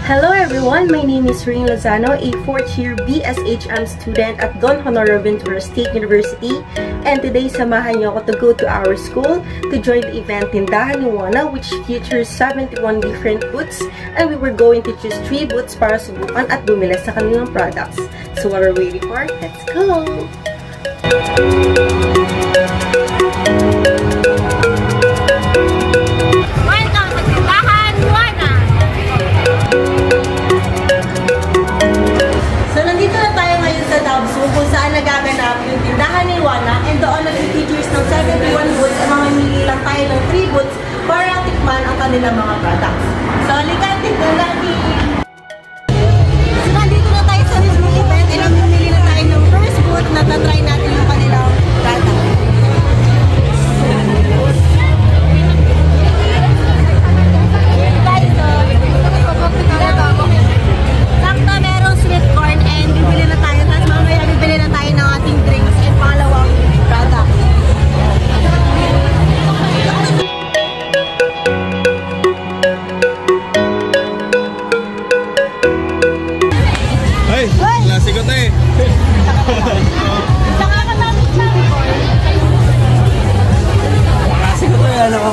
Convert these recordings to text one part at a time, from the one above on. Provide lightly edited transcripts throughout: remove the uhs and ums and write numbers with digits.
Hello everyone, my name is Rain Lozano, a 4th year BSHM student at Don Honor Ventura State University, and today samahan niyo ako to go to our school to join the event Tindahan ni Juana, which features 71 different booths, and we were going to choose 3 booths para subukan at bumili sa kanilang products. So what are we waiting for? Let's go! Kung saan nagaganap yung Tindahan ni Juana, and doon nag-features ng 71 booths, at mamimili lang tayo ng 3 booths para tikman ang kanilang mga products. So, halika, tignan natin! So, nandito na tayo sa mismong event, and mamimili na tayo ng first booth na tatry natin yung kanilang products. Sakto, merong sweet corn, and bibili na tayo. Tapos mamaya bibili na tayo ng ating drinks and pangalawang product. Ay! Klase ko tayo! Saka ka namin sweet corn. Klase ko tayo, ano ko?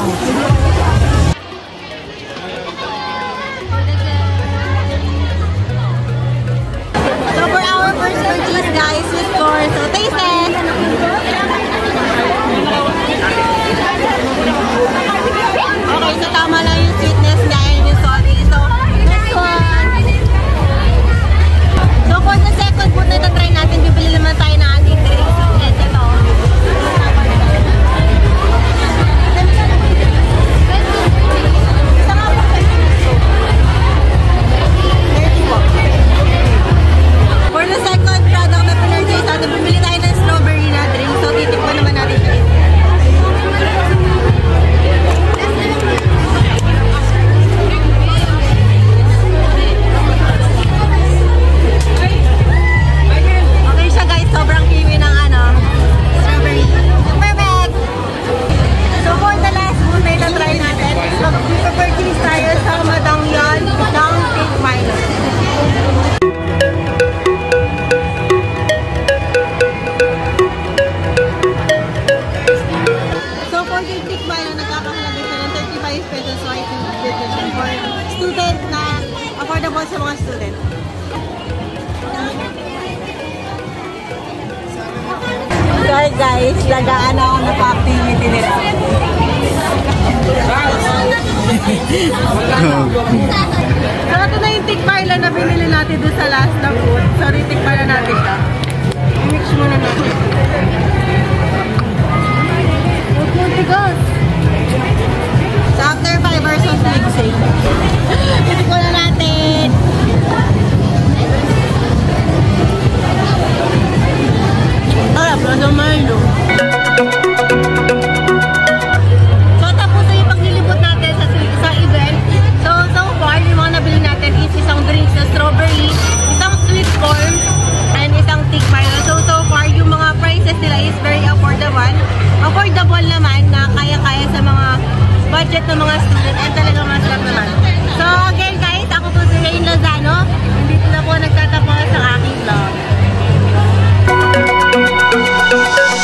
Guys, with corn. So, taste it! Okay, so tama lang yung sweetness niya and yung salty. So, next one! So, for the second food na ito-try natin, bibili naman tayo ng ating drinks. And ito. For the second product na pinurchase natin, bumili tayo ng strawberry na drink. So, titikman naman natin siya. Okay siya guys, sobrang creamy ng strawberry. Perfect! So, for the last food na ito-try natin, mag-purchase tayo sa Madangyan ng Pink Milo. Affordable sa mga student. Sorry guys, lagaan ako na pa-activity nila. So ito na yung tikbaila na binili natin doon sa last na food. Sorry, tikbaila natin siya. I-mix muna natin. So after 5 hours of